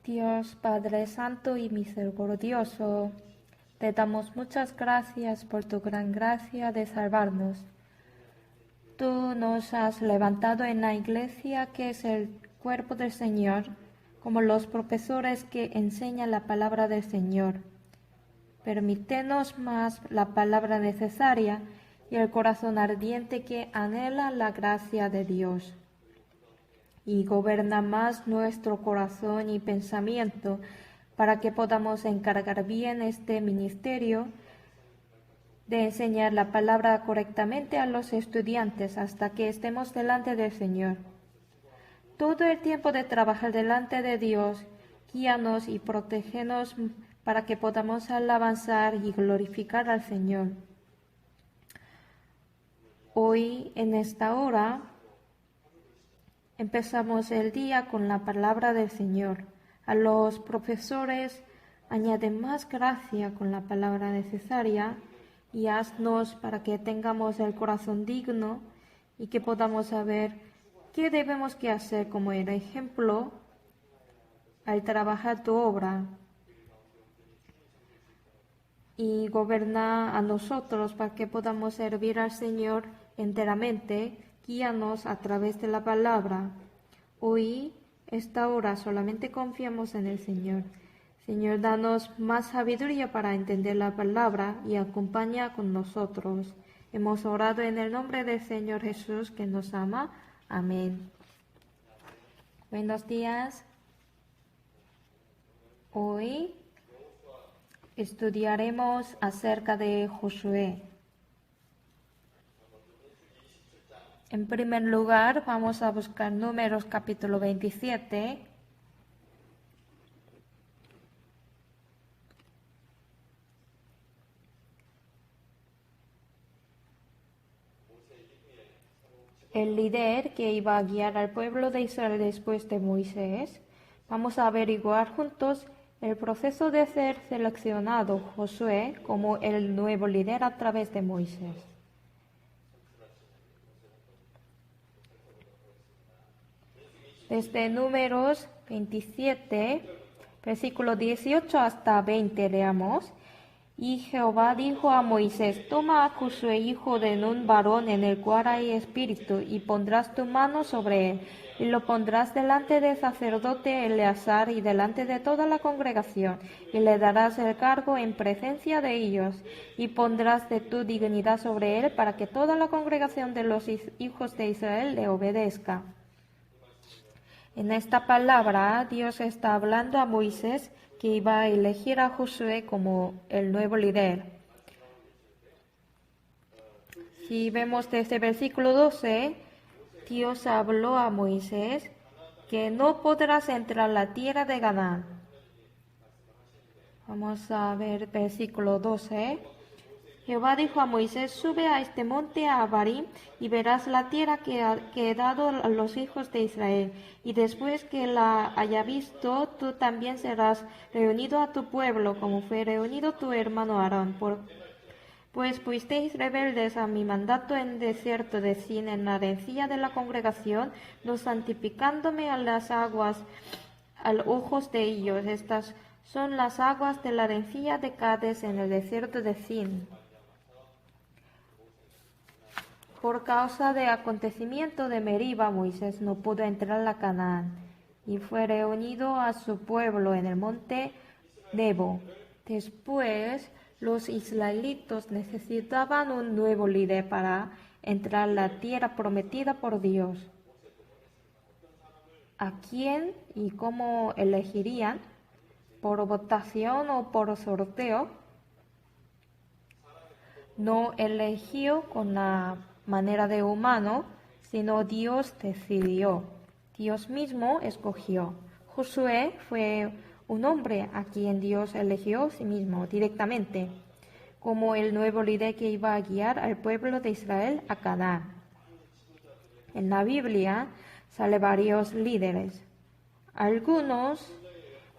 Dios Padre Santo y Misericordioso, te damos muchas gracias por tu gran gracia de salvarnos. Tú nos has levantado en la Iglesia, que es el cuerpo del Señor, como los profesores que enseñan la palabra del Señor. Permítenos más la palabra necesaria y el corazón ardiente que anhela la gracia de Dios. Y gobierna más nuestro corazón y pensamiento para que podamos encargar bien este ministerio de enseñar la palabra correctamente a los estudiantes hasta que estemos delante del Señor. Todo el tiempo de trabajar delante de Dios, guíanos y protégenos para que podamos alabanzar y glorificar al Señor. Hoy, en esta hora, empezamos el día con la palabra del Señor. A los profesores añade más gracia con la palabra necesaria y haznos para que tengamos el corazón digno y que podamos saber qué debemos que hacer como el ejemplo al trabajar tu obra. Y gobierna a nosotros para que podamos servir al Señor enteramente. Guíanos a través de la palabra. Hoy, esta hora, solamente confiamos en el Señor. Señor, danos más sabiduría para entender la palabra y acompaña con nosotros. Hemos orado en el nombre del Señor Jesús, que nos ama. Amén. Buenos días. Hoy estudiaremos acerca de Josué. En primer lugar, vamos a buscar Números capítulo 27. El líder que iba a guiar al pueblo de Israel después de Moisés. Vamos a averiguar juntos el proceso de ser seleccionado Josué como el nuevo líder a través de Moisés. Desde Números 27, versículo 18 hasta 20, leamos. Y Jehová dijo a Moisés: Toma a Josué, hijo de Nun, varón en el cual hay espíritu, y pondrás tu mano sobre él, y lo pondrás delante del sacerdote Eleazar y delante de toda la congregación, y le darás el cargo en presencia de ellos, y pondrás de tu dignidad sobre él, para que toda la congregación de los hijos de Israel le obedezca. En esta palabra, Dios está hablando a Moisés, que iba a elegir a Josué como el nuevo líder. Si vemos desde el versículo 12, Dios habló a Moisés que no podrás entrar a la tierra de Canaán. Vamos a ver versículo 12. Jehová dijo a Moisés: Sube a este monte a Abarim y verás la tierra que he dado a los hijos de Israel. Y después que la haya visto, tú también serás reunido a tu pueblo, como fue reunido tu hermano Aarón. Pues fuisteis rebeldes a mi mandato en el desierto de Sin, en la rencilla de la congregación, no santificándome a las aguas a los ojos de ellos. Estas son las aguas de la rencilla de Cades en el desierto de Sin. Por causa del acontecimiento de Meriba, Moisés no pudo entrar a Canaán, y fue reunido a su pueblo en el monte Nebo. Después, los israelitas necesitaban un nuevo líder para entrar a la tierra prometida por Dios. ¿A quién y cómo elegirían? ¿Por votación o por sorteo? No eligió con la manera de humano, sino Dios decidió. Dios mismo escogió. Josué fue un hombre a quien Dios eligió a sí mismo directamente, como el nuevo líder que iba a guiar al pueblo de Israel a Canaán. En la Biblia sale varios líderes. Algunos,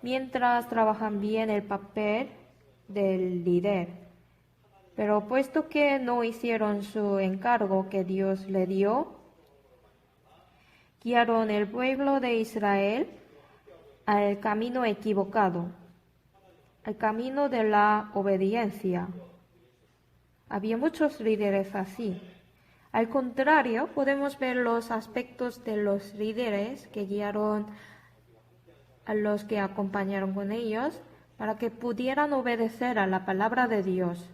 mientras trabajan bien el papel del líder, pero puesto que no hicieron su encargo que Dios le dio, guiaron el pueblo de Israel al camino equivocado, al camino de la obediencia. Había muchos líderes así. Al contrario, podemos ver los aspectos de los líderes que guiaron a los que acompañaron con ellos para que pudieran obedecer a la palabra de Dios.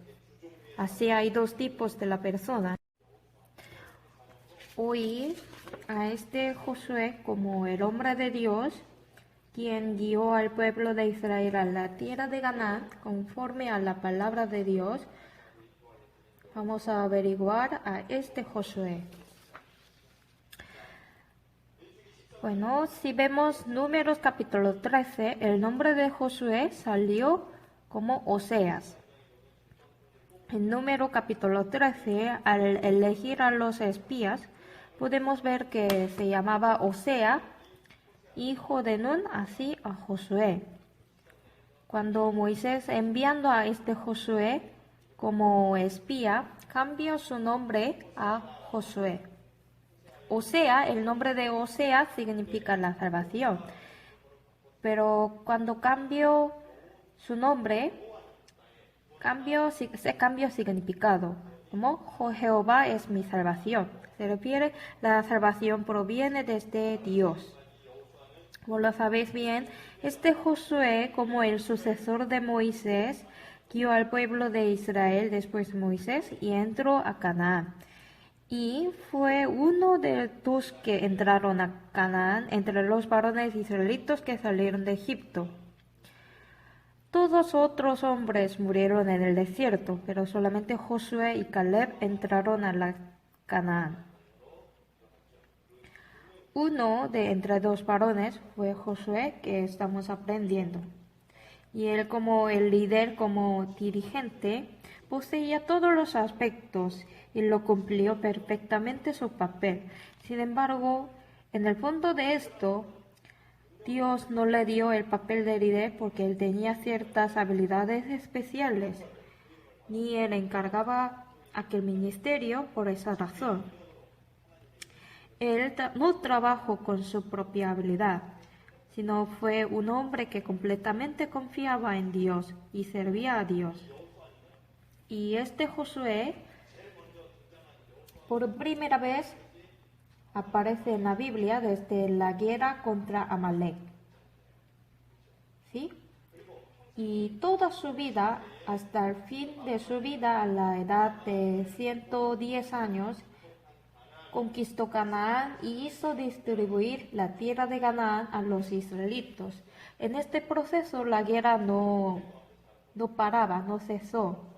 Así hay dos tipos de la persona. Oí a este Josué como el hombre de Dios, quien guió al pueblo de Israel a la tierra de Canaán conforme a la palabra de Dios. Vamos a averiguar a este Josué. Bueno, si vemos Números capítulo 13, el nombre de Josué salió como Oseas. En Número capítulo 13, al elegir a los espías, podemos ver que se llamaba Osea, hijo de Nun, así a Josué. Cuando Moisés, enviando a este Josué como espía, cambió su nombre a Josué. Osea, el nombre de Osea significa la salvación, pero cuando cambió su nombre, se cambió significado, como Jehová es mi salvación. Se refiere, la salvación proviene desde Dios. Como lo sabéis bien, este Josué, como el sucesor de Moisés, guió al pueblo de Israel después de Moisés y entró a Canaán. Y fue uno de los que entraron a Canaán entre los varones israelitos que salieron de Egipto. Todos otros hombres murieron en el desierto, pero solamente Josué y Caleb entraron a la Canaán. Uno de entre dos varones fue Josué, que estamos aprendiendo. Y él, como el líder, como dirigente, poseía todos los aspectos y lo cumplió perfectamente su papel. Sin embargo, en el fondo de esto, Dios no le dio el papel de líder porque él tenía ciertas habilidades especiales, ni él encargaba aquel ministerio por esa razón. Él no trabajó con su propia habilidad, sino fue un hombre que completamente confiaba en Dios y servía a Dios. Y este Josué, por primera vez, aparece en la Biblia desde la guerra contra Amalek. ¿Sí? Y toda su vida, hasta el fin de su vida, a la edad de 110 años, conquistó Canaán y hizo distribuir la tierra de Canaán a los israelitos. En este proceso la guerra no paraba, no cesó.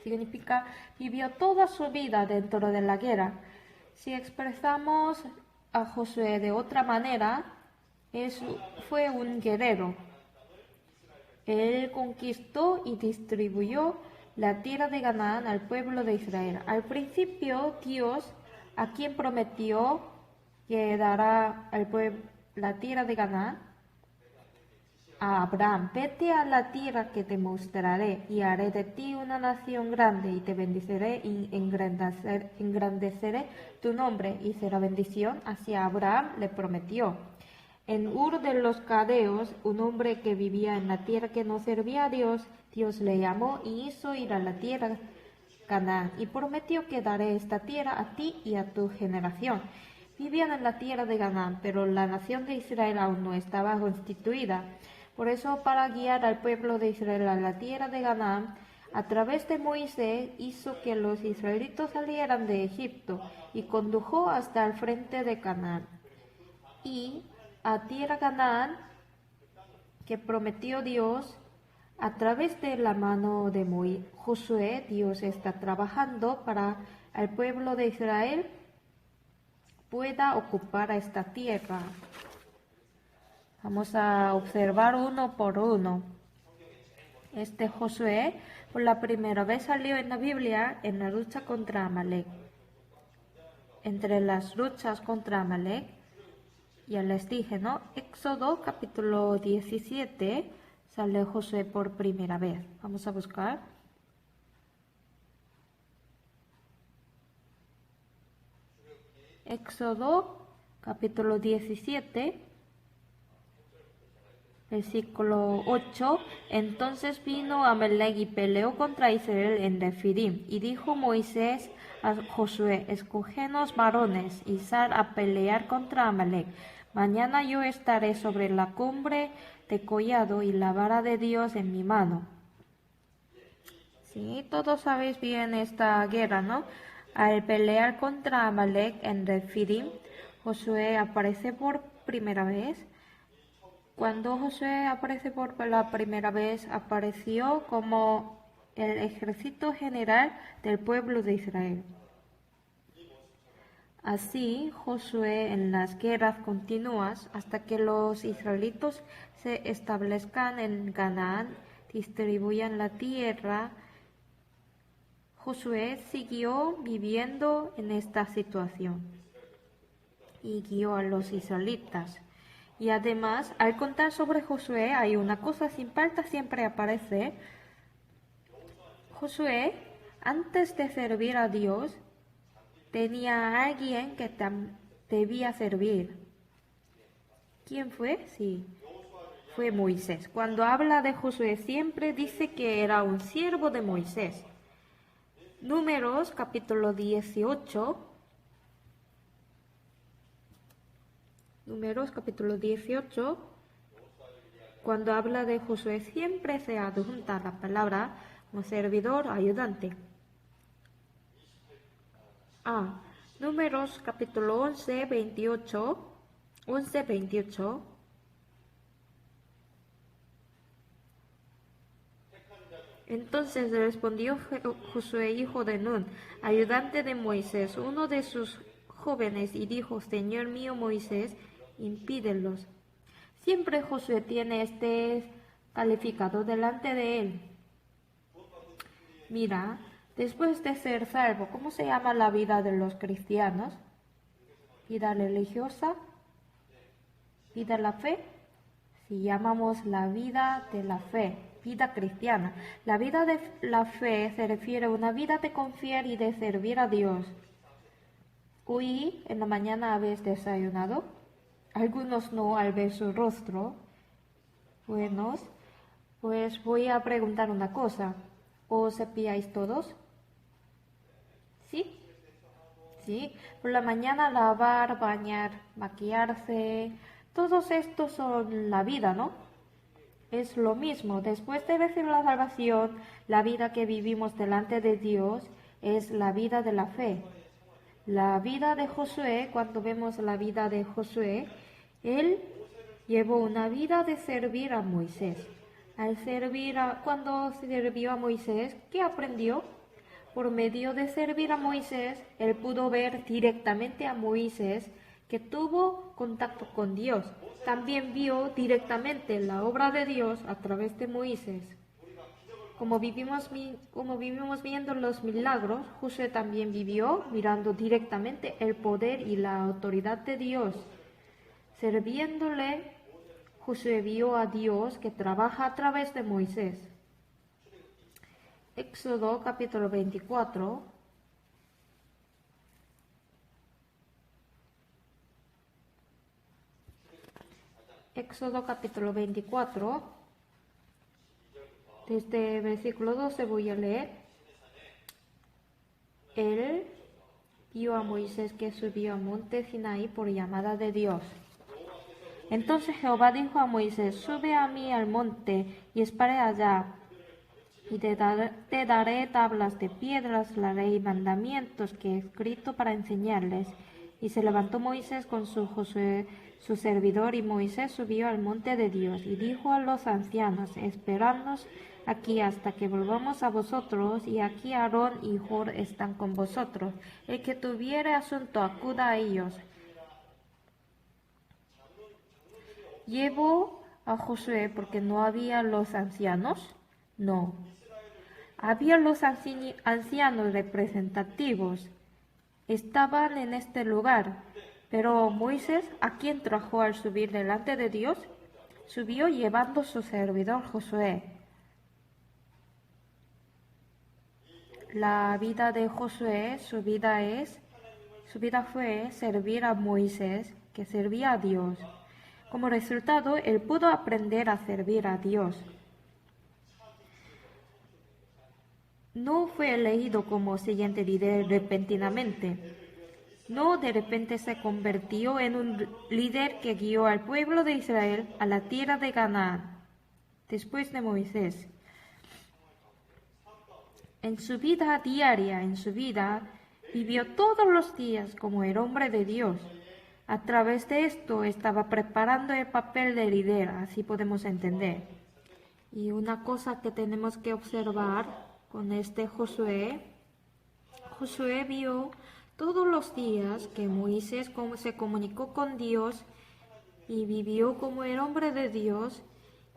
Significa, vivió toda su vida dentro de la guerra. Si expresamos a Josué de otra manera, fue un guerrero. Él conquistó y distribuyó la tierra de Canaán al pueblo de Israel. Al principio, Dios, a quien prometió que dará al pueblo la tierra de Canaán, a Abraham: vete a la tierra que te mostraré, y haré de ti una nación grande, y te bendeciré y engrandeceré tu nombre, y será bendición. Hacia Abraham le prometió. En Ur de los Caldeos, un hombre que vivía en la tierra que no servía a Dios, Dios le llamó y hizo ir a la tierra Canaán, y prometió que daré esta tierra a ti y a tu generación. Vivían en la tierra de Canaán, pero la nación de Israel aún no estaba constituida. Por eso, para guiar al pueblo de Israel a la tierra de Canaán, a través de Moisés hizo que los israelitos salieran de Egipto y condujo hasta el frente de Canaán. Y a tierra Canaán, que prometió Dios a través de la mano de Josué. Dios está trabajando para el pueblo de Israel pueda ocupar esta tierra. Vamos a observar uno por uno. Este Josué por la primera vez salió en la Biblia en la lucha contra Amalek. Entre las luchas contra Amalek, ya les dije, ¿no? Éxodo capítulo 17 sale Josué por primera vez. Vamos a buscar. Éxodo capítulo 17, Versículo 8. Entonces vino Amalek y peleó contra Israel en Refidim. Y dijo Moisés a Josué, escógenos varones y sal a pelear contra Amalek. Mañana yo estaré sobre la cumbre de collado y la vara de Dios en mi mano. Sí, todos sabéis bien esta guerra, ¿no? Al pelear contra Amalek en Refidim, Josué aparece por primera vez. Cuando Josué aparece por la primera vez, apareció como el ejército general del pueblo de Israel. Así, Josué en las guerras continuas hasta que los israelitos se establezcan en Canaán, distribuyan la tierra. Josué siguió viviendo en esta situación y guió a los israelitas. Y además, al contar sobre Josué, hay una cosa sin falta siempre aparece. Josué, antes de servir a Dios, tenía a alguien que debía servir. ¿Quién fue? Sí, fue Moisés. Cuando habla de Josué, siempre dice que era un siervo de Moisés. Números, capítulo 18. Números capítulo 18, cuando habla de Josué siempre se adjunta la palabra como servidor ayudante. Números capítulo 11, 28, 11, 28. Entonces respondió Josué, hijo de Nun, ayudante de Moisés, uno de sus jóvenes, y dijo, Señor mío Moisés, impídelos. Siempre Josué tiene este calificado delante de él. Mira, después de ser salvo, ¿cómo se llama la vida de los cristianos? ¿Vida religiosa? ¿Vida de la fe? Si llamamos la vida de la fe, vida cristiana. La vida de la fe se refiere a una vida de confiar y de servir a Dios. Hoy en la mañana habéis desayunado. Algunos no al ver su rostro. Buenos, pues voy a preguntar una cosa. ¿Os cepilláis todos? ¿Sí? Sí. Por la mañana lavar, bañar, maquillarse. Todos estos son la vida, ¿no? Es lo mismo. Después de recibir la salvación, la vida que vivimos delante de Dios es la vida de la fe. La vida de Josué, cuando vemos la vida de Josué, él llevó una vida de servir a Moisés. Cuando sirvió a Moisés, ¿qué aprendió? Por medio de servir a Moisés, él pudo ver directamente a Moisés que tuvo contacto con Dios. También vio directamente la obra de Dios a través de Moisés. Como vivimos viendo los milagros, Josué también vivió mirando directamente el poder y la autoridad de Dios. Sirviéndole, Josué vio a Dios que trabaja a través de Moisés. Éxodo capítulo 24. Éxodo capítulo 24. Desde el versículo 12 voy a leer. Él vio a Moisés que subió al monte Sinaí por llamada de Dios. Entonces Jehová dijo a Moisés, sube a mí al monte y esperé allá, y te daré tablas de piedras, la ley y mandamientos que he escrito para enseñarles. Y se levantó Moisés con Josué, su servidor, y Moisés subió al monte de Dios, y dijo a los ancianos, esperadnos aquí hasta que volvamos a vosotros, y aquí Aarón y Hur están con vosotros. El que tuviere asunto, acuda a ellos. ¿Llevó a Josué porque no había los ancianos? No. Había los ancianos representativos. Estaban en este lugar. Pero Moisés, ¿a quién trajo al subir delante de Dios? Subió llevando su servidor Josué. La vida de Josué, su vida fue servir a Moisés, que servía a Dios. Como resultado, él pudo aprender a servir a Dios. No fue elegido como siguiente líder repentinamente. No de repente se convirtió en un líder que guió al pueblo de Israel a la tierra de Canaán, después de Moisés. En su vida diaria, vivió todos los días como el hombre de Dios. A través de esto estaba preparando el papel de líder, así podemos entender. Y una cosa que tenemos que observar con este Josué vio todos los días que Moisés se comunicó con Dios y vivió como el hombre de Dios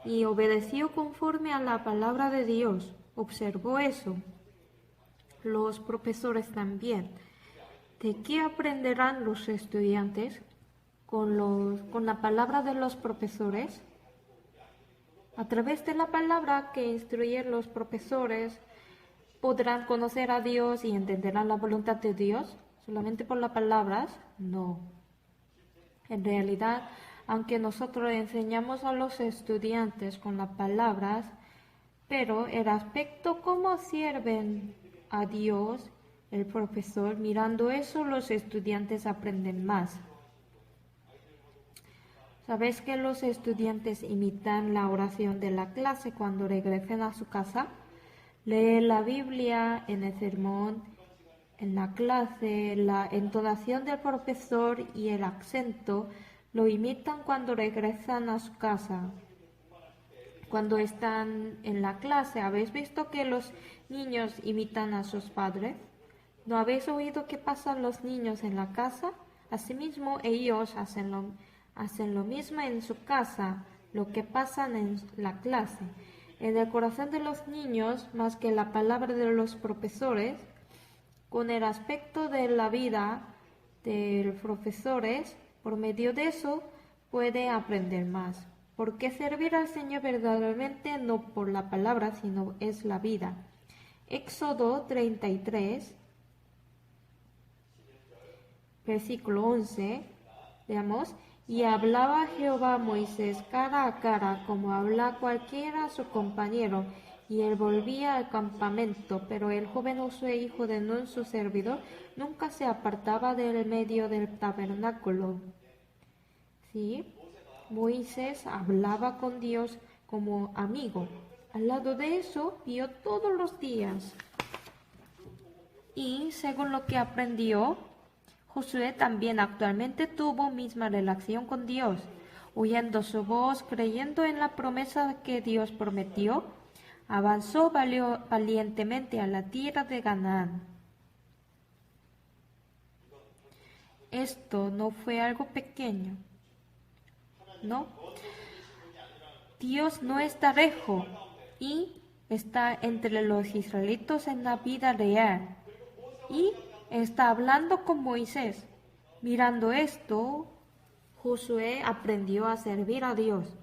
y obedeció conforme a la palabra de Dios. Observó eso. Los profesores también. ¿De qué aprenderán los estudiantes con la palabra de los profesores? A través de la palabra que instruyen los profesores, ¿podrán conocer a Dios y entenderán la voluntad de Dios? ¿Solamente por las palabras? No. En realidad, aunque nosotros enseñamos a los estudiantes con las palabras, pero el aspecto cómo sirven a Dios, el profesor, mirando eso, los estudiantes aprenden más. ¿Sabes que los estudiantes imitan la oración de la clase cuando regresen a su casa? Leen la Biblia en el sermón, en la clase, la entonación del profesor y el acento lo imitan cuando regresan a su casa. Cuando están en la clase, ¿habéis visto que los niños imitan a sus padres? ¿No habéis oído qué pasan los niños en la casa? Asimismo, ellos hacen lo mismo en su casa, lo que pasan en la clase. En el corazón de los niños, más que la palabra de los profesores, con el aspecto de la vida de los profesores, por medio de eso puede aprender más. Porque servir al Señor verdaderamente no por la palabra, sino es la vida. Éxodo 33, versículo 11, veamos. Y hablaba Jehová a Moisés cara a cara, como habla cualquiera a su compañero. Y él volvía al campamento, pero el joven Josué, hijo de Nun, su servidor, nunca se apartaba del medio del tabernáculo. ¿Sí? Moisés hablaba con Dios como amigo. Al lado de eso, vio todos los días. Y según lo que aprendió, Josué también actualmente tuvo misma relación con Dios, oyendo su voz, creyendo en la promesa que Dios prometió, avanzó valientemente a la tierra de Canaán. Esto no fue algo pequeño, ¿no? Dios no está lejos y está entre los israelitas en la vida real. Y está hablando con Moisés. Mirando esto, Josué aprendió a servir a Dios.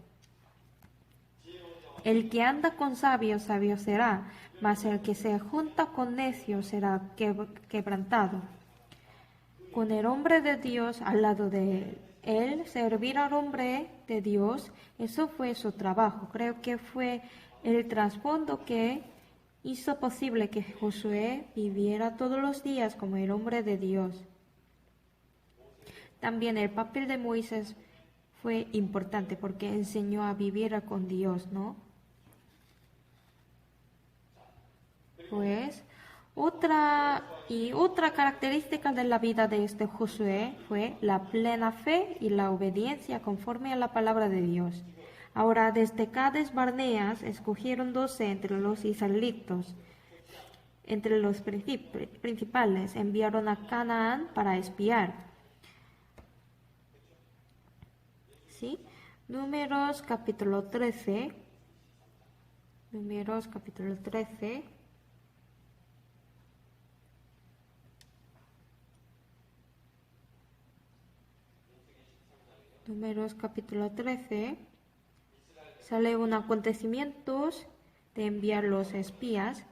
El que anda con sabios, sabio será, mas el que se junta con necios será quebrantado. Con el hombre de Dios al lado de él, servir al hombre de Dios, eso fue su trabajo. Creo que fue el trasfondo que hizo posible que Josué viviera todos los días como el hombre de Dios. También el papel de Moisés fue importante porque enseñó a vivir con Dios, ¿no? Pues otra característica de la vida de este Josué fue la plena fe y la obediencia conforme a la palabra de Dios. Ahora desde Cades Barneas escogieron 12 entre los israelitas. Entre los principales enviaron a Canaán para espiar. ¿Sí? Números capítulo 13. Números capítulo 13. Números capítulo 13. Sale un acontecimiento de enviar los espías.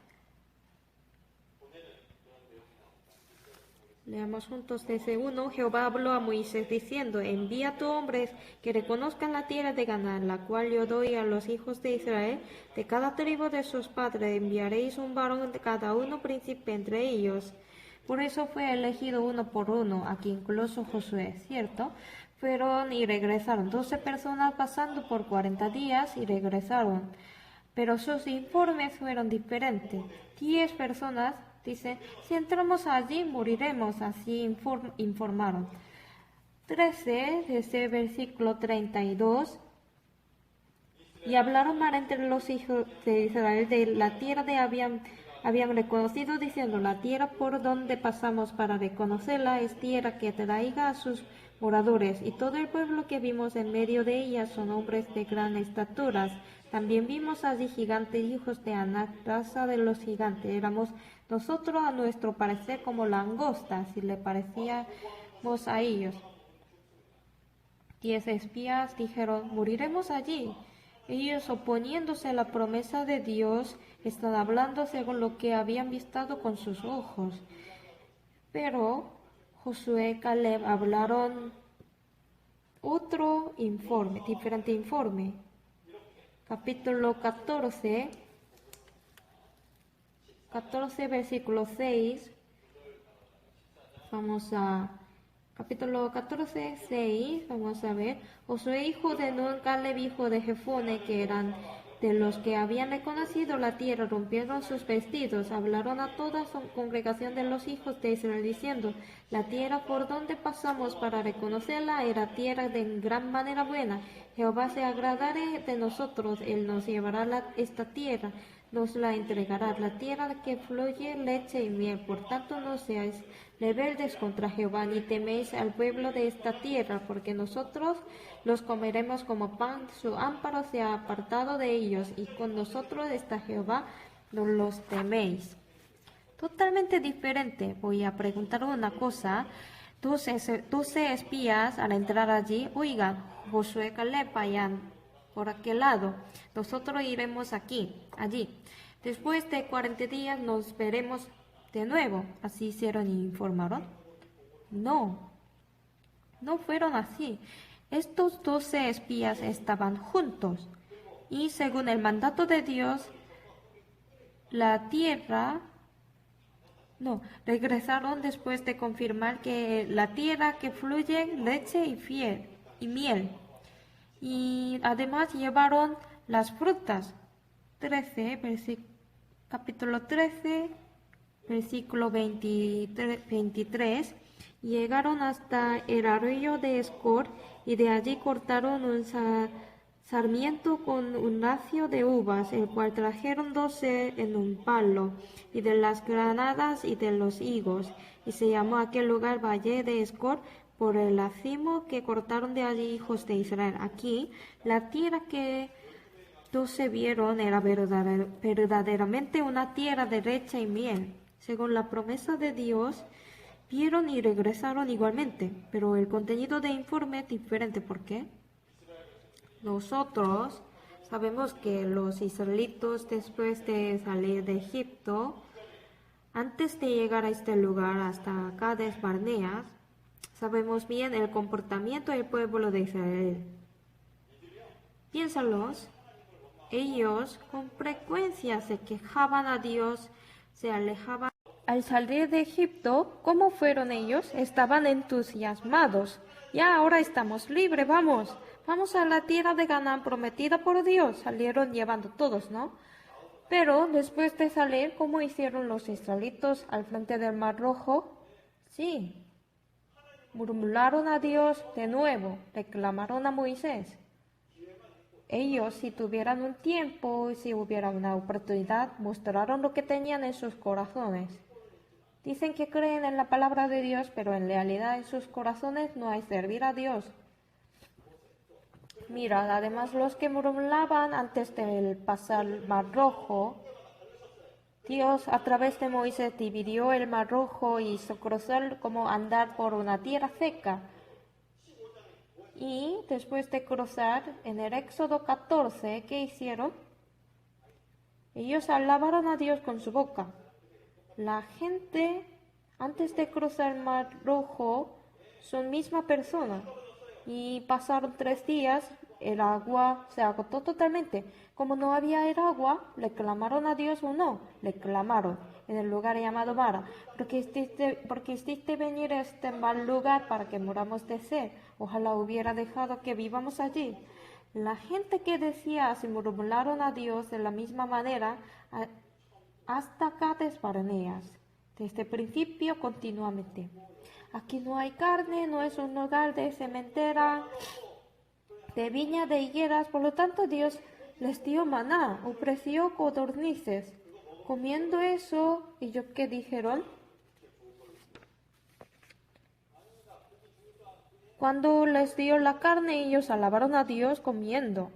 Leamos juntos desde 1. Jehová habló a Moisés diciendo, envía a tus hombres que reconozcan la tierra de Canaán, la cual yo doy a los hijos de Israel. De cada tribu de sus padres enviaréis un varón de cada uno príncipe entre ellos. Por eso fue elegido uno por uno, aquí incluso Josué, ¿cierto? Fueron y regresaron 12 personas pasando por 40 días y regresaron. Pero sus informes fueron diferentes. 10 personas dicen, si entramos allí moriremos, así informaron. 13, desde versículo 32. Y hablaron mal entre los hijos de Israel de la tierra de habían reconocido, diciendo, la tierra por donde pasamos para reconocerla es tierra que traiga a sus moradores, y todo el pueblo que vimos en medio de ella son hombres de gran estatura. También vimos allí gigantes, hijos de Anak, raza de los gigantes. Éramos nosotros a nuestro parecer como langostas, si le parecíamos a ellos. 10 espías dijeron, moriremos allí. Ellos, oponiéndose a la promesa de Dios, están hablando según lo que habían visto con sus ojos. Pero Josué y Caleb hablaron otro informe, diferente informe. Capítulo 14, versículo 6. Capítulo 14, 6, vamos a ver. Josué, hijo de Nun, Caleb, hijo de Jefone, que eran de los que habían reconocido la tierra, rompieron sus vestidos, hablaron a toda su congregación de los hijos de Israel, diciendo, la tierra por donde pasamos para reconocerla era tierra de gran manera buena. Jehová se agradará de nosotros, él nos llevará esta tierra, nos la entregará, la tierra que fluye leche y miel. Por tanto, no seáis rebeldes contra Jehová, ni teméis al pueblo de esta tierra, porque nosotros los comeremos como pan, su amparo se ha apartado de ellos, y con nosotros está Jehová, no los teméis. Totalmente diferente. Voy a preguntar una cosa. 12 espías al entrar allí, oigan, Josué, Caleb, vayan por aquel lado, nosotros iremos allí. Después de 40 días nos veremos de nuevo. ¿Así hicieron y informaron? No fueron así. Estos 12 espías estaban juntos y según el mandato de Dios, regresaron después de confirmar que la tierra que fluye leche y miel. Y además llevaron las frutas. Capítulo 13, versículo 23. Llegaron hasta el arroyo de Escor y de allí cortaron un sarmiento con un lacio de uvas, el cual trajeron 12 en un palo, y de las granadas y de los higos, y se llamó aquel lugar Valle de Escor por el racimo que cortaron de allí hijos de Israel. Aquí la tierra que 12 vieron era verdaderamente una tierra de leche y miel. Según la promesa de Dios, vieron y regresaron igualmente, pero el contenido de informe es diferente. ¿Por qué? Nosotros sabemos que los israelitas, después de salir de Egipto, antes de llegar a este lugar, hasta Cades Barnea, sabemos bien el comportamiento del pueblo de Israel. Piénsalos. Ellos con frecuencia se quejaban a Dios, se alejaban. Al salir de Egipto, ¿cómo fueron ellos? Estaban entusiasmados. Ya ahora estamos libres, vamos a la tierra de Canaán prometida por Dios. Salieron llevando todos, ¿no? Pero después de salir, ¿cómo hicieron los israelitas al frente del Mar Rojo? Sí, murmuraron a Dios de nuevo, reclamaron a Moisés. Ellos, si tuvieran un tiempo y si hubiera una oportunidad, mostraron lo que tenían en sus corazones. Dicen que creen en la palabra de Dios, pero en realidad en sus corazones no hay servir a Dios. Mira, además los que murmuraban antes de pasar el Mar Rojo, Dios a través de Moisés dividió el Mar Rojo y hizo cruzar como andar por una tierra seca. Y después de cruzar, en el Éxodo 14, ¿qué hicieron? Ellos alabaron a Dios con su boca. La gente Antes de cruzar el Mar Rojo, son misma persona. Y pasaron 3 días, el agua se agotó totalmente. Como no había el agua, le clamaron a Dios o no, le clamaron en el lugar llamado Mara, porque hiciste venir a este mal lugar para que moramos de sed. Ojalá hubiera dejado que vivamos allí. La gente que decía se murmuraron a Dios de la misma manera hasta Cades Barneas, desde el principio continuamente. Aquí no hay carne, no es un lugar de cementera, de viña de higueras, por lo tanto Dios les dio maná, ofreció codornices. Comiendo eso, ¿ellos qué dijeron? Cuando les dio la carne, ellos alabaron a Dios comiendo.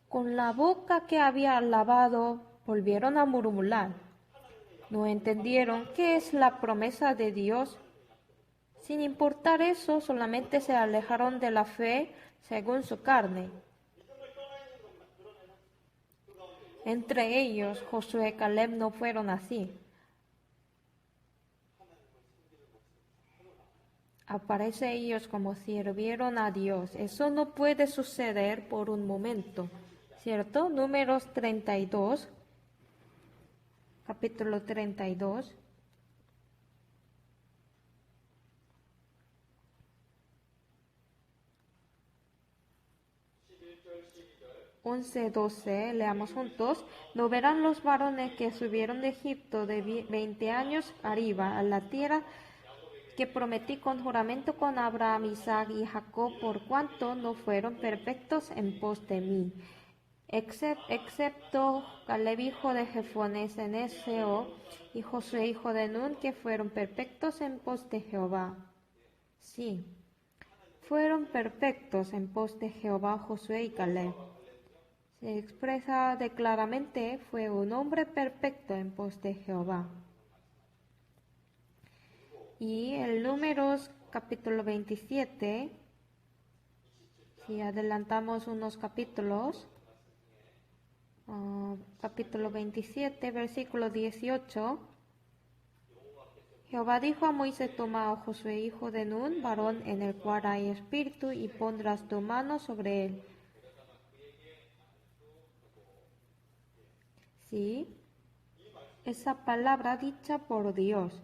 Con la boca que había lavado, volvieron a murmurar. No entendieron qué es la promesa de Dios. Sin importar eso, solamente se alejaron de la fe según su carne. Entre ellos, Josué y Caleb no fueron así. Aparece ellos como sirvieron a Dios. Eso no puede suceder por un momento, ¿cierto? Números 32, capítulo 32. 11-12, leamos juntos. ¿No verán los varones que subieron de Egipto de 20 años arriba a la tierra que prometí con juramento con Abraham, Isaac y Jacob, por cuanto no fueron perfectos en pos de mí? Excepto Caleb hijo de Jefones en Eseo y Josué hijo de Nun, que fueron perfectos en pos de Jehová. Sí, fueron perfectos en pos de Jehová Josué y Caleb. Se expresa claramente, fue un hombre perfecto en pos de Jehová. Y el Números capítulo 27, si adelantamos unos capítulos, capítulo 27, versículo 18, Jehová dijo a Moisés: toma a Josué hijo de Nun, varón en el cual hay espíritu, y pondrás tu mano sobre él. Sí, esa palabra dicha por Dios.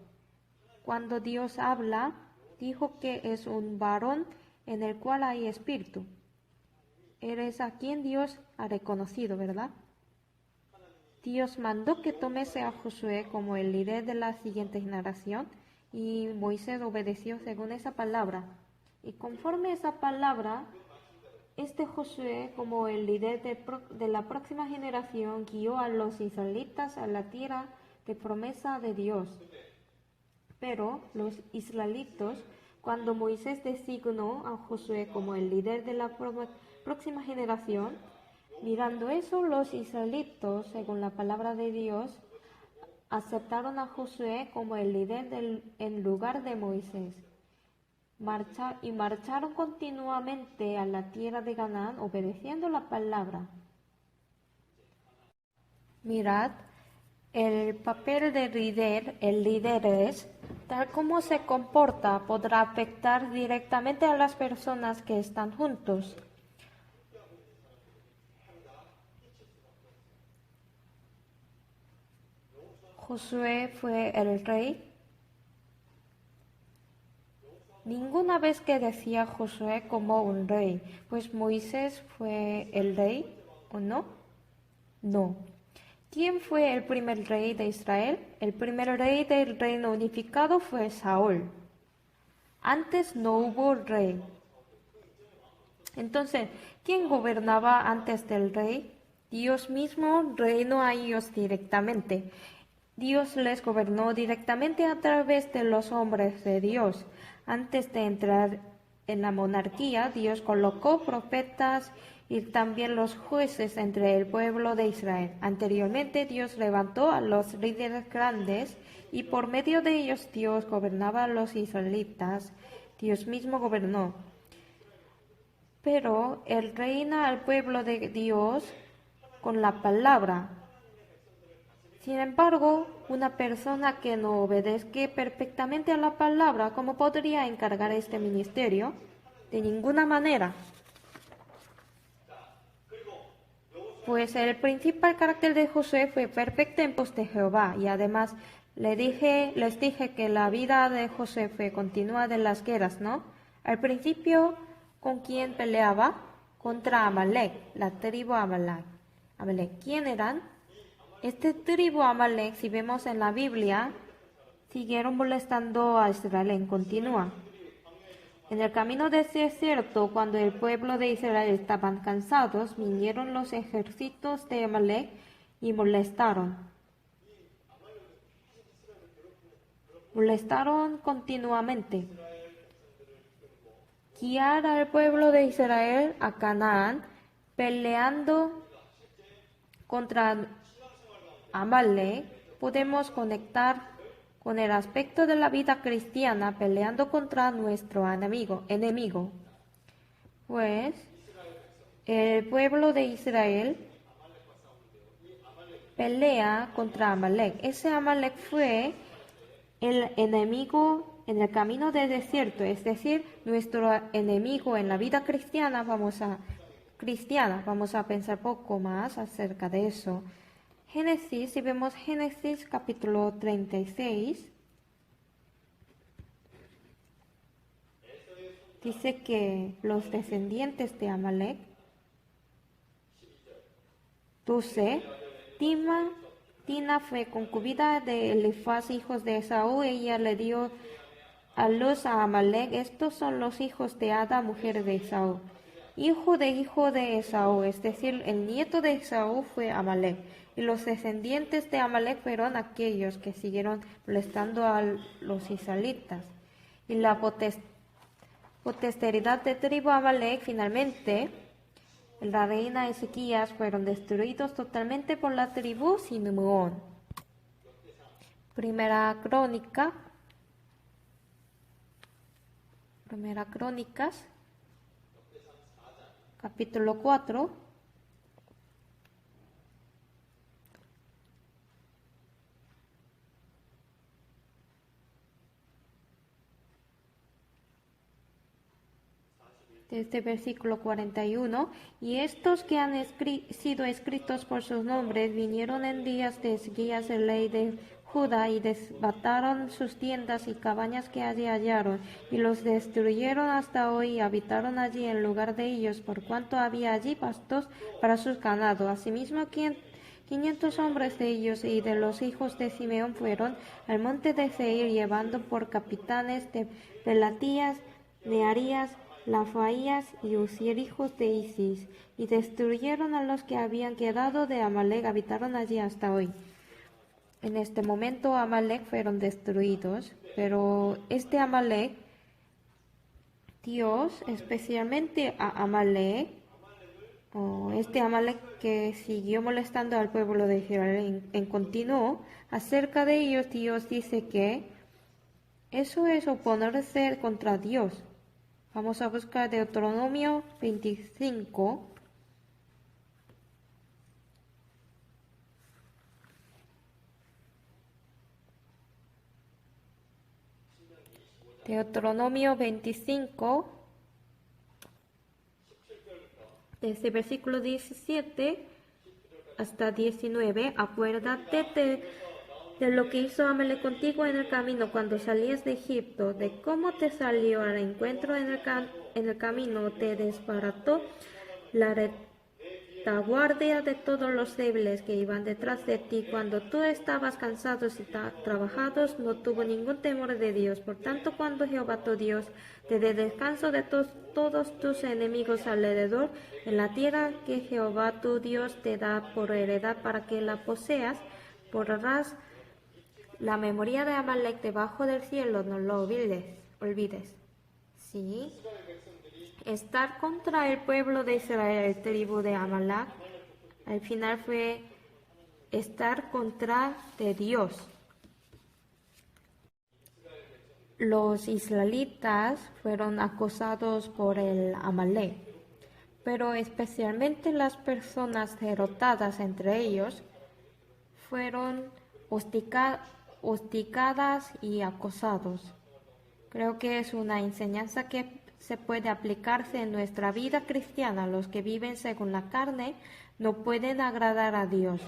Cuando Dios habla, dijo que es un varón en el cual hay espíritu. Eres a quien Dios ha reconocido, ¿verdad? Dios mandó que tomase a Josué como el líder de la siguiente generación, y Moisés obedeció según esa palabra. Y conforme esa palabra, este Josué, como el líder de la próxima generación, guió a los israelitas a la tierra de promesa de Dios. Pero los israelitas, cuando Moisés designó a Josué como el líder de la próxima generación, mirando eso, los israelitas, según la palabra de Dios, aceptaron a Josué como el líder en lugar de Moisés. Marcharon continuamente a la tierra de Canaán obedeciendo la palabra. Mirad, el papel de líder, el líder es, tal como se comporta, podrá afectar directamente a las personas que están juntos. Josué fue el rey. Ninguna vez que decía Josué como un rey, pues Moisés fue el rey, ¿o no? No. ¿Quién fue el primer rey de Israel? El primer rey del reino unificado fue Saúl. Antes no hubo rey. Entonces, ¿quién gobernaba antes del rey? Dios mismo reinó a ellos directamente. Dios les gobernó directamente a través de los hombres de Dios. Antes de entrar en la monarquía, Dios colocó profetas y también los jueces entre el pueblo de Israel. Anteriormente, Dios levantó a los líderes grandes y por medio de ellos Dios gobernaba a los israelitas. Dios mismo gobernó. Pero Él reina al pueblo de Dios con la palabra. Sin embargo, una persona que no obedezca perfectamente a la palabra, ¿cómo podría encargar este ministerio? De ninguna manera. Pues el principal carácter de Josué fue perfecto en pos de Jehová, y además les dije que la vida de Josué fue continua de las guerras, ¿no? Al principio, ¿con quién peleaba? Contra Amalek, la tribu Amalek. ¿Quién eran? Este tribu Amalek, si vemos en la Biblia, siguieron molestando a Israel en continua. En el camino del desierto, cuando el pueblo de Israel estaban cansados, vinieron los ejércitos de Amalek y molestaron. Molestaron continuamente. Guiar al pueblo de Israel a Canaán, peleando contra Amalek, podemos conectar con el aspecto de la vida cristiana peleando contra nuestro enemigo. Pues el pueblo de Israel pelea contra Amalek. Ese Amalek fue el enemigo en el camino del desierto, es decir, nuestro enemigo en la vida cristiana. Vamos a pensar poco más acerca de eso. Génesis, si vemos Génesis capítulo 36, dice que los descendientes de Amalek, 12, Tina fue concubina de Elifaz, hijos de Esaú. Ella le dio a luz a Amalek. Estos son los hijos de Ada, mujer de Esaú. Hijo de Esaú, es decir, el nieto de Esaú fue Amalek. Y los descendientes de Amalek fueron aquellos que siguieron molestando a los israelitas. Y la posteridad de tribu Amalek, finalmente, la reina Ezequías, fueron destruidos totalmente por la tribu Simeón. Primera Crónicas, capítulo 4. Desde versículo 41, y estos que han sido escritos por sus nombres vinieron en días de Ezequías el rey de Judá y desbataron sus tiendas y cabañas que allí hallaron y los destruyeron hasta hoy y habitaron allí en lugar de ellos por cuanto había allí pastos para sus ganados. Asimismo 500 hombres de ellos y de los hijos de Simeón fueron al monte de Seir llevando por capitanes de Pelatías, Nearías, Lafaías y Uziel, hijos de Isis, y destruyeron a los que habían quedado de Amalek, habitaron allí hasta hoy. En este momento Amalek fueron destruidos, pero este Amalek, Dios, especialmente a Amalek, este Amalek que siguió molestando al pueblo de Israel en continuo, acerca de ellos Dios dice que eso es oponerse contra Dios. Vamos a buscar Deuteronomio 25. Deuteronomio 25, desde versículo 17 hasta 19. Acuérdate de lo que hizo Amalek contigo en el camino cuando salías de Egipto, de cómo te salió al encuentro en el camino, te desbarató la retaguardia de todos los débiles que iban detrás de ti. Cuando tú estabas cansados y trabajados, no tuvo ningún temor de Dios. Por tanto, cuando Jehová tu Dios te dé descanso de todos tus enemigos alrededor, en la tierra que Jehová tu Dios te da por heredad para que la poseas, borrarás la memoria de Amalek debajo del cielo, no lo olvides. ¿Sí? Estar contra el pueblo de Israel, el tribu de Amalek, al final fue estar contra de Dios. Los israelitas fueron acosados por el Amalek, pero especialmente las personas derrotadas entre ellos fueron hostigadas y acosados. Creo que es una enseñanza que se puede aplicarse en nuestra vida cristiana. Los que viven según la carne no pueden agradar a Dios.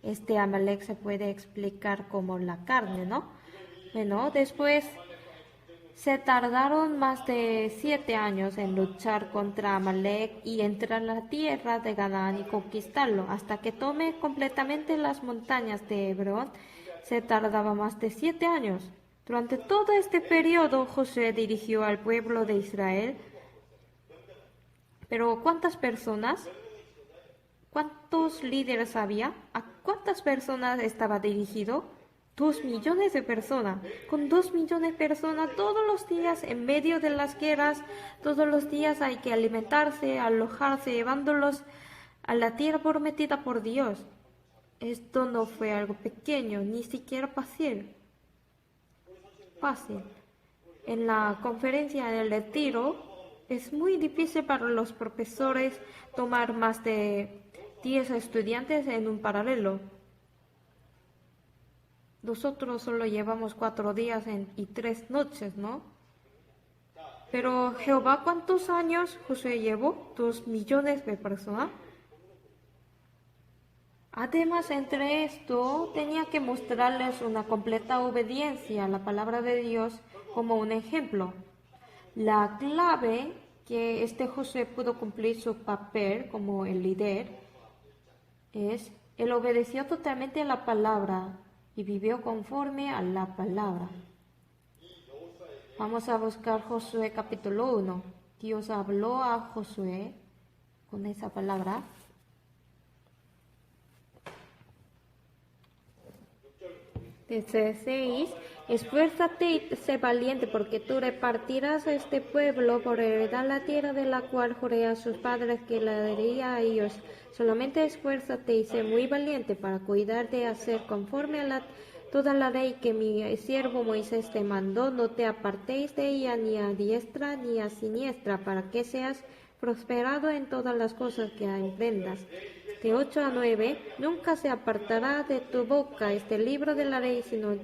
Este Amalek se puede explicar como la carne, ¿no? Bueno, después se tardaron más de 7 años en luchar contra Amalek y entrar a la tierra de Canaán y conquistarlo. Hasta que tome completamente las montañas de Hebrón, se tardaba más de 7 años. Durante todo este periodo, Josué dirigió al pueblo de Israel. Pero ¿cuántas personas? ¿Cuántos líderes había? ¿A cuántas personas estaba dirigido? 2 millones de personas. Con 2 millones de personas todos los días en medio de las guerras, todos los días hay que alimentarse, alojarse, llevándolos a la tierra prometida por Dios. Esto no fue algo pequeño, ni siquiera fácil. En la conferencia del retiro es muy difícil para los profesores tomar más de 10 estudiantes en un paralelo. Nosotros solo llevamos 4 días y 3 noches, ¿no? Pero Jehová, ¿cuántos años Josué llevó? 2 millones de personas. Además, entre esto, tenía que mostrarles una completa obediencia a la palabra de Dios como un ejemplo. La clave que Josué pudo cumplir su papel como el líder es, él obedeció totalmente a la palabra y vivió conforme a la palabra. Vamos a buscar Josué capítulo 1. Dios habló a Josué con esa palabra. Desde 6, esfuérzate y sé valiente, porque tú repartirás a este pueblo por heredar la tierra de la cual juré a sus padres que la daría a ellos. Solamente esfuérzate y sé muy valiente para cuidar de hacer conforme a toda la ley que mi siervo Moisés te mandó. No te apartéis de ella ni a diestra ni a siniestra, para que seas prosperado en todas las cosas que emprendas. De 8 a 9, nunca se apartará de tu boca este libro de la ley, sino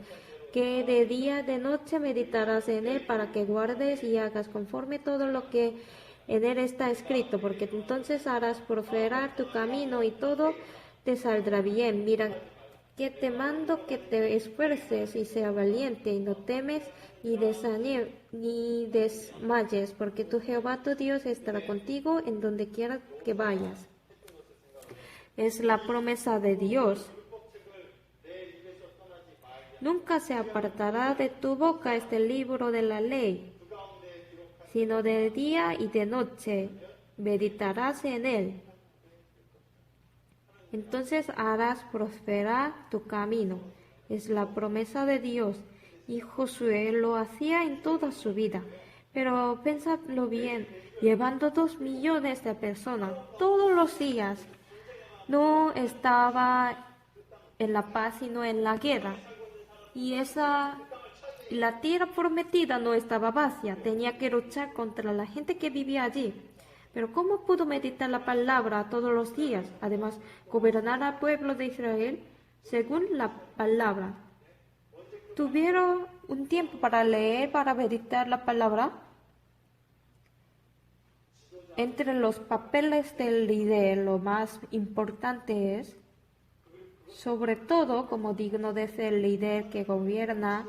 que de día y de noche meditarás en él, para que guardes y hagas conforme todo lo que en él está escrito, porque entonces harás prosperar tu camino y todo te saldrá bien. Mira que te mando que te esfuerces y sea valiente, y no temes ni desmayes, porque tu Jehová tu Dios estará contigo en donde quiera que vayas. Es la promesa de Dios. Nunca se apartará de tu boca este libro de la ley, sino de día y de noche meditarás en él. Entonces harás prosperar tu camino. Es la promesa de Dios. Y Josué lo hacía en toda su vida. Pero pensadlo bien, llevando 2 millones de personas todos los días, no estaba en la paz, sino en la guerra. Y la tierra prometida no estaba vacía, tenía que luchar contra la gente que vivía allí. Pero ¿cómo pudo meditar la palabra todos los días? Además, gobernar al pueblo de Israel según la palabra. ¿Tuvieron un tiempo para leer, para meditar la palabra? Entre los papeles del líder, lo más importante es, sobre todo como digno de ser líder que gobierna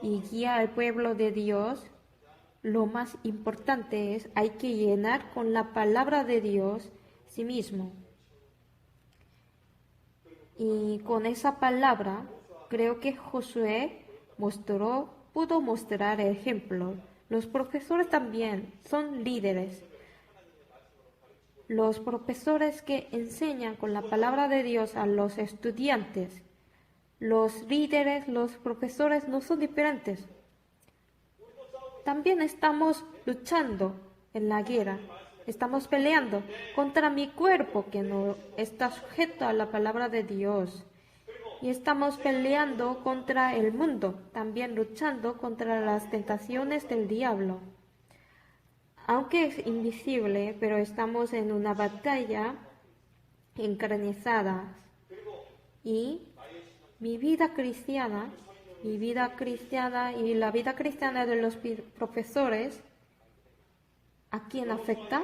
y guía al pueblo de Dios, lo más importante es, hay que llenar con la palabra de Dios sí mismo. Y con esa palabra, creo que Josué pudo mostrar el ejemplo. Los profesores también son líderes. Los profesores que enseñan con la palabra de Dios a los estudiantes, los líderes, los profesores no son diferentes. También estamos luchando en la guerra. Estamos peleando contra mi cuerpo que no está sujeto a la palabra de Dios. Y estamos peleando contra el mundo, también luchando contra las tentaciones del diablo. Aunque es invisible, pero estamos en una batalla encarnizada. Y Mi vida cristiana y la vida cristiana de los profesores, ¿a quién afecta?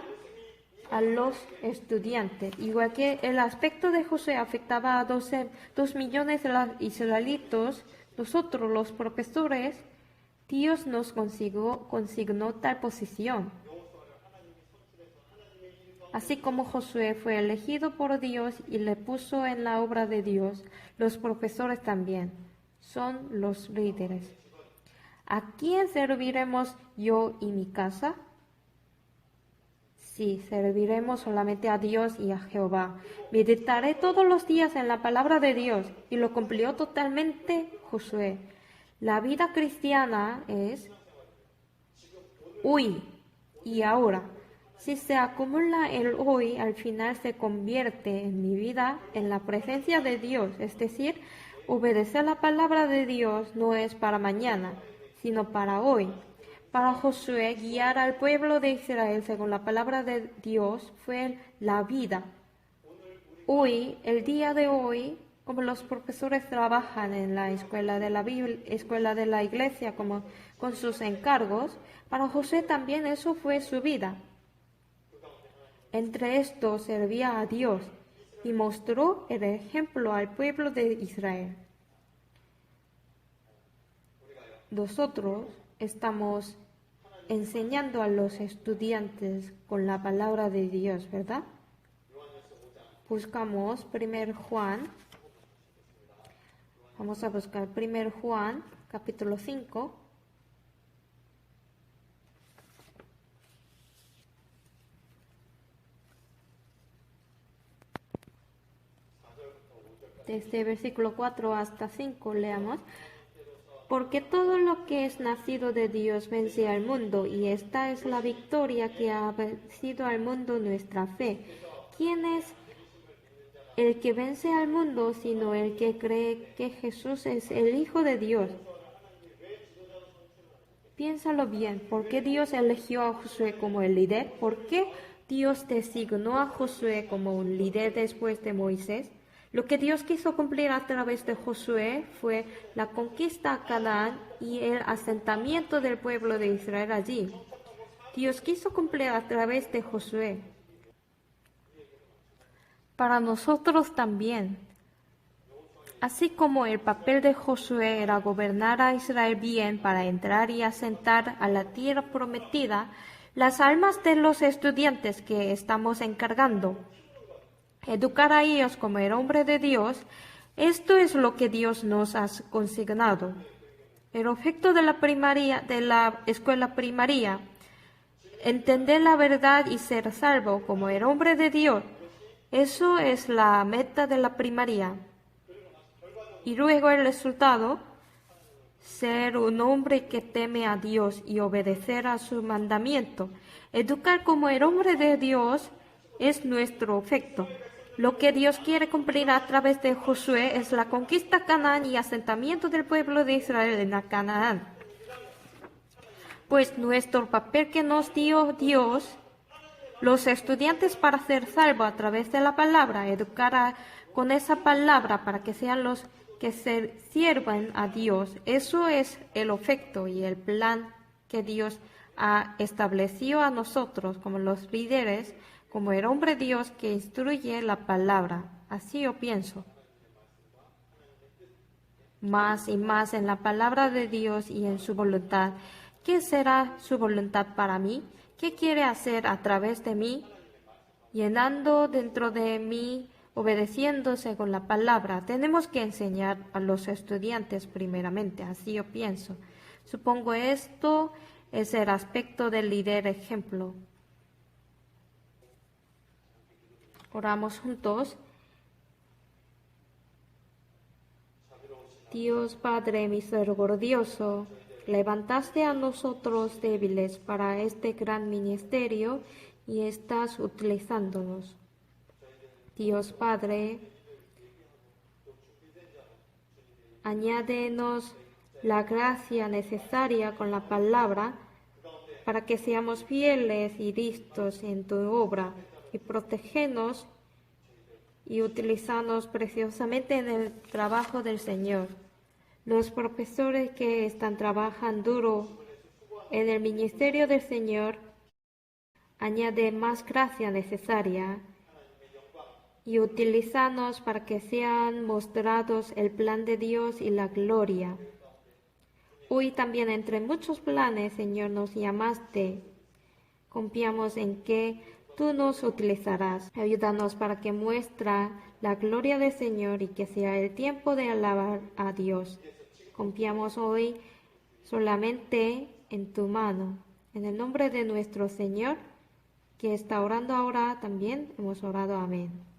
A los estudiantes. Igual que el aspecto de Josué afectaba a 2 millones de israelitas, nosotros los profesores, Dios nos consignó tal posición. Así como Josué fue elegido por Dios y le puso en la obra de Dios, los profesores también son los líderes. ¿A quién serviremos yo y mi casa? Sí, serviremos solamente a Dios y a Jehová. Meditaré todos los días en la palabra de Dios, y lo cumplió totalmente Josué. La vida cristiana es hoy y ahora. Si se acumula el hoy, al final se convierte en mi vida en la presencia de Dios. Es decir, obedecer la palabra de Dios no es para mañana, sino para hoy. Para Josué, guiar al pueblo de Israel según la palabra de Dios fue la vida. Hoy, el día de hoy, como los profesores trabajan en la escuela de la Biblia, escuela de la iglesia, como con sus encargos, para Josué también eso fue su vida. Entre estos servía a Dios y mostró el ejemplo al pueblo de Israel. Nosotros estamos enseñando a los estudiantes con la palabra de Dios, ¿verdad? Buscamos 1 Juan. Vamos a buscar 1 Juan, capítulo 5. Desde versículo 4 hasta 5 leamos. Porque todo lo que es nacido de Dios vence al mundo, y esta es la victoria que ha vencido al mundo, nuestra fe. ¿Quién es el que vence al mundo sino el que cree que Jesús es el Hijo de Dios? Piénsalo bien, ¿por qué Dios eligió a Josué como el líder? ¿Por qué Dios designó a Josué como un líder después de Moisés? Lo que Dios quiso cumplir a través de Josué fue la conquista a Canaán y el asentamiento del pueblo de Israel allí. Dios quiso cumplir a través de Josué. Para nosotros también. Así como el papel de Josué era gobernar a Israel bien para entrar y asentar a la tierra prometida, las almas de los estudiantes que estamos encargando, educar a ellos como el hombre de Dios, esto es lo que Dios nos ha consignado. El objeto de la escuela primaria, entender la verdad y ser salvo como el hombre de Dios, eso es la meta de la primaria. Y luego el resultado, ser un hombre que teme a Dios y obedecer a su mandamiento. Educar como el hombre de Dios es nuestro objeto. Lo que Dios quiere cumplir a través de Josué es la conquista de Canaán y asentamiento del pueblo de Israel en Canaán. Pues nuestro papel que nos dio Dios, los estudiantes para ser salvos a través de la palabra, educar con esa palabra para que sean los que se sirvan a Dios, eso es el objeto y el plan que Dios ha establecido a nosotros como los líderes, como el hombre Dios que instruye la palabra. Así yo pienso. Más y más en la palabra de Dios y en su voluntad. ¿Qué será su voluntad para mí? ¿Qué quiere hacer a través de mí? Llenando dentro de mí, obedeciéndose con la palabra. Tenemos que enseñar a los estudiantes primeramente. Así yo pienso. Supongo esto es el aspecto del líder ejemplo. Oramos juntos. Dios Padre misericordioso, levantaste a nosotros débiles para este gran ministerio y estás utilizándonos. Dios Padre, añádenos la gracia necesaria con la palabra para que seamos fieles y listos en tu obra y protégenos y utilizarnos preciosamente en el trabajo del Señor. Los profesores que están trabajando duro en el ministerio del Señor, añade más gracia necesaria y utilizarnos para que sean mostrados el plan de Dios y la gloria. Hoy también entre muchos planes, Señor, nos llamaste. Confiamos en que tú nos utilizarás. Ayúdanos para que muestre la gloria del Señor y que sea el tiempo de alabar a Dios. Confiamos hoy solamente en tu mano. En el nombre de nuestro Señor, que está orando ahora, también hemos orado. Amén.